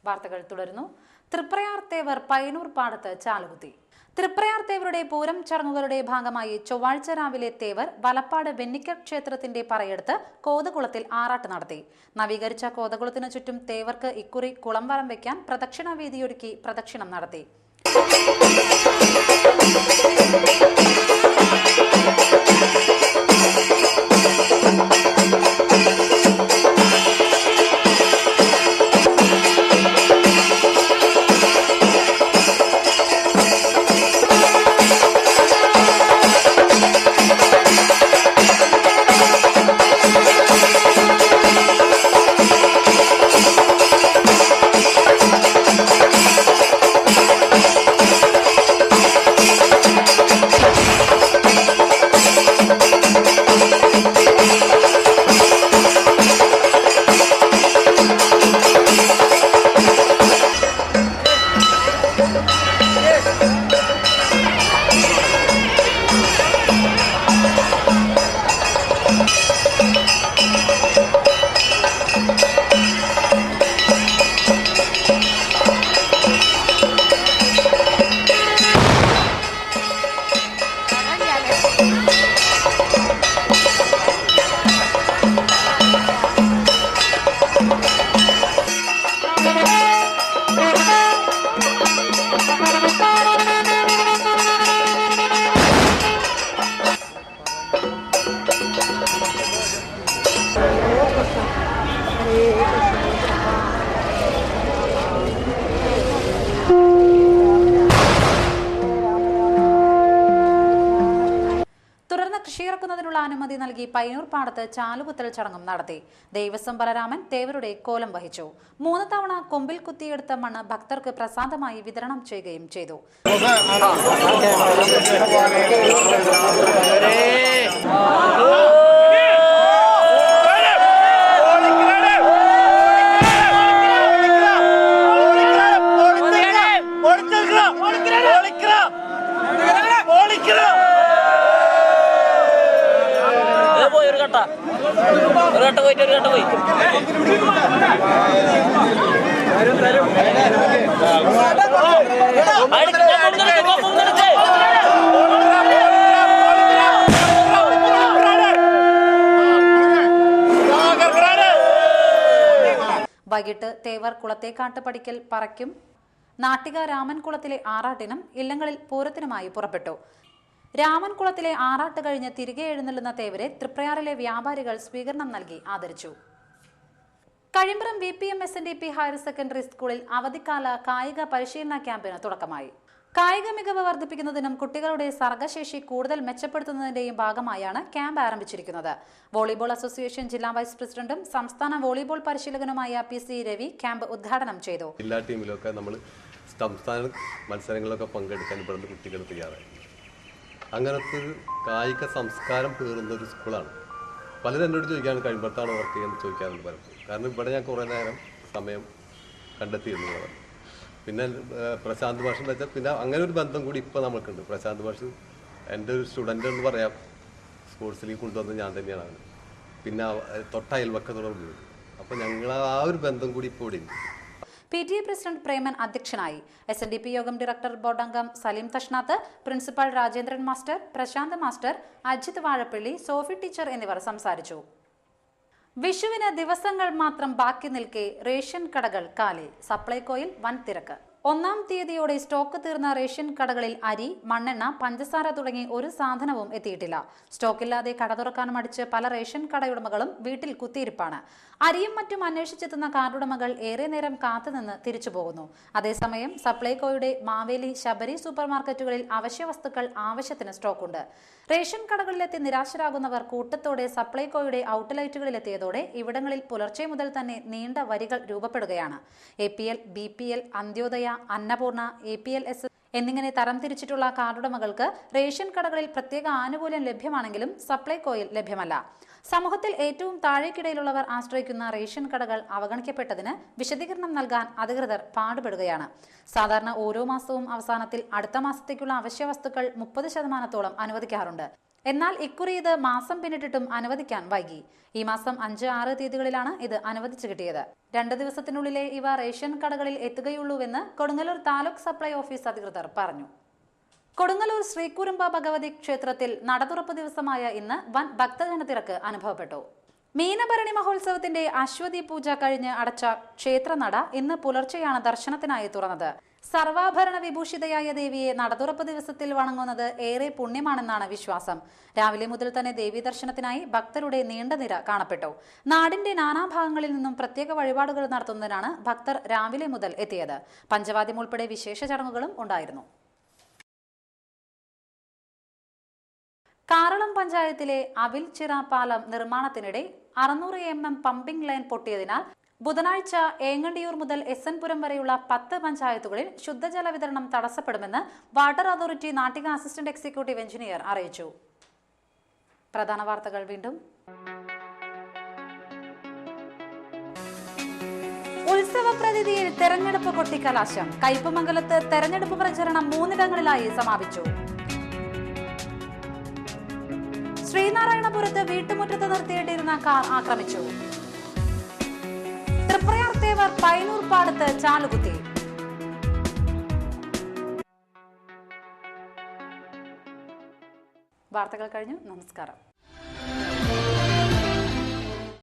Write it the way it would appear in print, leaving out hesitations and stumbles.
വാർത്തകൾ തുടരുന്നു. തൃപ്രയാർ തേവർ പയ്യന്നൂർ പാടത്ത് ചാലുകുത്തി. തൃപ്രയാർ തേവരുടെ പൂരം ചടങ്ങുകളുടെ ഭാഗമായി ചൊവ്വാഴ്ച രാവിലെ തേവർ വലപ്പാട് വെന്നിക്കൽ ക്ഷേത്രത്തിന്റെ പറയെടുത്ത് കോതകുളത്തിൽ ആറാട്ട് നടത്തി. നവീകരിച്ച കോതകുളത്തിനു ചുറ്റും തേവർക്ക് ഇക്കുറി കുളം വലം വയ്ക്കാൻ പ്രദക്ഷിണ വീതിയൊരുക്കി പ്രദക്ഷിണം നടത്തി. തുടർന്ന് കൃഷിയിറക്കുന്നതിനുള്ള അനുമതി നൽകി പയ്യന്നൂർ പാടത്ത് ചാലുകുത്തൽ ചടങ്ങും നടത്തി. ദേവസ്വം ബലരാമൻ തേവരുടെ കോലം വഹിച്ചു. 3 തവണ കൊമ്പിൽ കുത്തിയെടുത്ത മണ്ണ് ഭക്തർക്ക് പ്രസാദമായി വിതരണം ചെയ്യുകയും ചെയ്തു. വൈകിട്ട് തേവർ കുളത്തേക്കാട്ട് പടിക്കൽ പറയ്ക്കും നാട്ടിക രാമൻകുളത്തിലെ ആറാട്ടിനും ഇല്ലങ്ങളിൽ പൂരത്തിനുമായി പുറപ്പെട്ടു. രാമൻകുളത്തിലെ ആറാട്ട് കഴിഞ്ഞ് തിരികെ എഴുന്നള്ളുന്ന തേവരെ തൃപ്രയാറിലെ വ്യാപാരികൾ സ്വീകരണം നൽകി ആദരിച്ചു. കഴിമ്പ്രം VPM-SNDP ഹയർ സെക്കൻഡറി സ്കൂളിൽ അവധിക്കാല കായിക പരിശീലന ക്യാമ്പിന് തുടക്കമായി. കായിക മികവ് വർദ്ധിപ്പിക്കുന്നതിനും കുട്ടികളുടെ സർഗശേഷി കൂടുതൽ മെച്ചപ്പെടുത്തുന്നതിന്റെയും ഭാഗമായാണ് ക്യാമ്പ് ആരംഭിച്ചിരിക്കുന്നത്. വോളിബോൾ അസോസിയേഷൻ ജില്ലാ വൈസ് പ്രസിഡന്റും സംസ്ഥാന വോളിബോൾ പരിശീലകനുമായ PC രവി ക്യാമ്പ് ഉദ്ഘാടനം ചെയ്തു. എല്ലാ ടീമിലൊക്കെ നമ്മൾ സംസ്ഥാന മത്സരങ്ങളിലൊക്കെ പങ്കെടുക്കാൻ ഇവിടുന്ന് കുട്ടികൾ തയ്യാറായി. അങ്ങനത്തെ ഒരു കായിക സംസ്കാരം പേറുന്ന ഒരു സ്കൂളാണ്. പലരും എന്നോട് ചോദിക്കാണ് കഴിയുമ്പോഴത്താണ് വർക്ക് ചെയ്യുന്നത് ചോദിക്കാറുണ്ട് പലർക്കും. കാരണം ഇവിടെ ഞാൻ കുറേ നേരം സമയം കണ്ടെത്തിയിരുന്നു. പിന്നെ പ്രശാന്ത് മാഷ് എന്ന് വെച്ചാൽ പിന്നെ അങ്ങനെ ഒരു ബന്ധം കൂടി ഇപ്പോൾ നമുക്കുണ്ട്. പ്രശാന്ത് മാഷ് എൻ്റെ ഒരു സ്റ്റുഡൻ്റ് എന്ന് പറയാം. സ്പോർട്സിലേക്ക് കൊണ്ടുവന്നത് ഞാൻ തന്നെയാണ്. പിന്നെ തൊട്ട അയൽവക്കത്തോടെ വീട്. അപ്പോൾ ഞങ്ങൾ ആ ഒരു ബന്ധം കൂടി ഇപ്പോൾ ഇവിടെ ഉണ്ട്. PTA പ്രസിഡന്റ് പ്രേമൻ അധ്യക്ഷനായി. SNDP യോഗം ഡയറക്ടർ ബോർഡ് അംഗം Saleem Tashnath, principal Rajendran master, Prashanth master, Ajith Vazhappally, Sophie teacher എന്നിവർ സംസാരിച്ചു. വിഷുവിന് ദിവസങ്ങൾ മാത്രം ബാക്കി നിൽക്കെ റേഷൻ കടകൾ കാലി. സപ്ലൈകോയിൽ വൻ തിരക്ക്. 1-ാം തീയതിയോടെ സ്റ്റോക്ക് തീർന്ന റേഷൻ കടകളിൽ അരി, മണ്ണെണ്ണ, പഞ്ചസാര തുടങ്ങി ഒരു സാധനവും എത്തിയിട്ടില്ല. സ്റ്റോക്കില്ലാതെ കട തുറക്കാൻ മടിച്ച് പല റേഷൻ കടയുടമകളും വീട്ടിൽ കുത്തിയിരിപ്പാണ്. അരിയും മറ്റും അന്വേഷിച്ചെത്തുന്ന കാർഡുടമകൾ ഏറെ നേരം കാത്തുനിന്ന് തിരിച്ചു പോകുന്നു. അതേസമയം സപ്ലൈകോയുടെ മാവേലി, ശബരി സൂപ്പർമാർക്കറ്റുകളിൽ അവശ്യവസ്തുക്കൾ ആവശ്യത്തിന് സ്റ്റോക്കുണ്ട്. റേഷൻ കടകളിലെത്തി നിരാശരാകുന്നവർ കൂട്ടത്തോടെ സപ്ലൈകോയുടെ ഔട്ട്ലെറ്റുകളിലെത്തിയതോടെ ഇവിടങ്ങളിൽ പുലർച്ചെ മുതൽ തന്നെ നീണ്ട വരികൾ രൂപപ്പെടുകയാണ്. APL, BPL, Antyodaya, Annapurna, APLS എന്നിങ്ങനെ തരംതിരിച്ചിട്ടുള്ള കാർഡുടമകൾക്ക് റേഷൻ കടകളിൽ പ്രത്യേക ആനുകൂല്യം ലഭ്യമാണെങ്കിലും സപ്ലൈകോയിൽ ലഭ്യമല്ല. സമൂഹത്തിൽ ഏറ്റവും താഴേക്കിടയിലുള്ളവർ ആശ്രയിക്കുന്ന റേഷൻ കടകൾ അവഗണിക്കപ്പെട്ടതിന് വിശദീകരണം നൽകാൻ അധികൃതർ പാടുപെടുകയാണ്. സാധാരണ ഓരോ മാസവും അവസാനത്തിൽ അടുത്ത മാസത്തേക്കുള്ള അവശ്യ വസ്തുക്കൾ 30% അനുവദിക്കാറുണ്ട്. എന്നാൽ ഇക്കുറി ഇത് മാസം പിന്നിട്ടിട്ടും അനുവദിക്കാൻ വൈകി. ഈ മാസം 5, 6 തീയതികളിലാണ് ഇത് അനുവദിച്ചു കിട്ടിയത്. 2 ദിവസത്തിനുള്ളിലെ ഇവ റേഷൻ കടകളിൽ എത്തുകയുള്ളൂവെന്ന് കൊടുങ്ങല്ലൂർ താലൂക്ക് സപ്ലൈ ഓഫീസ് അധികൃതർ പറഞ്ഞു. കൊടുങ്ങല്ലൂർ ശ്രീകുരുമ്പ ഭഗവതി ക്ഷേത്രത്തിൽ നടതുറപ്പ് ദിവസമായ ഇന്ന് വൻ ഭക്തജനത്തിരക്ക് അനുഭവപ്പെട്ടു. മീനഭരണി മഹോത്സവത്തിന്റെ അശ്വതി പൂജ കഴിഞ്ഞ് അടച്ച ക്ഷേത്രനട ഇന്ന് പുലർച്ചെയാണ് ദർശനത്തിനായി തുറന്നത്. സർവാഭരണ വിഭൂഷിതയായ ദേവിയെ നടതുറപ്പ് ദിവസത്തിൽ വണങ്ങുന്നത് ഏറെ പുണ്യമാണെന്നാണ് വിശ്വാസം. രാവിലെ മുതൽ തന്നെ ദേവീ ദർശനത്തിനായി ഭക്തരുടെ നീണ്ട നിര കാണപ്പെട്ടു. നാടിന്റെ നാനാഭാഗങ്ങളിൽ നിന്നും പ്രത്യേക വഴിപാടുകൾ നടത്തുന്നതിനാണ് ഭക്തർ രാവിലെ മുതൽ എത്തിയത്. പഞ്ചവാദ്യം ഉൾപ്പെടെ വിശേഷ ചടങ്ങുകളും ഉണ്ടായിരുന്നു. കാറളം പഞ്ചായത്തിലെ അവിൽച്ചിറ പാലം നിർമ്മാണത്തിനിടെ 600 mm പമ്പിംഗ് ലൈൻ പൊട്ടിയതിനാൽ ബുധനാഴ്ച ഏങ്ങണ്ടിയൂർ മുതൽ SN പുരം വരെയുള്ള 10 പഞ്ചായത്തുകളിൽ ശുദ്ധജല വിതരണം തടസ്സപ്പെടുമെന്ന് water authority Nattika assistant executive engineer അറിയിച്ചു. പ്രധാന വാർത്തകൾ വീണ്ടും. ഉത്സവ പ്രതീതിയിൽ തെരഞ്ഞെടുപ്പ് കൊട്ടിക്കലാശം. കയ്പമംഗലത്ത് തെരഞ്ഞെടുപ്പ് പ്രചരണം 3 ഇടങ്ങളിലായി സമാപിച്ചു. ശ്രീനാരായണപുരത്ത് വീട്ടുമുറ്റത്ത് നിർത്തിയിട്ടിരുന്ന കാർ ആക്രമിച്ചു. തൃപ്രയാർ പൈനൂർ പാടത്ത് ചാലുകുത്തി. വാർത്തകൾ കഴിഞ്ഞു. നമസ്കാരം.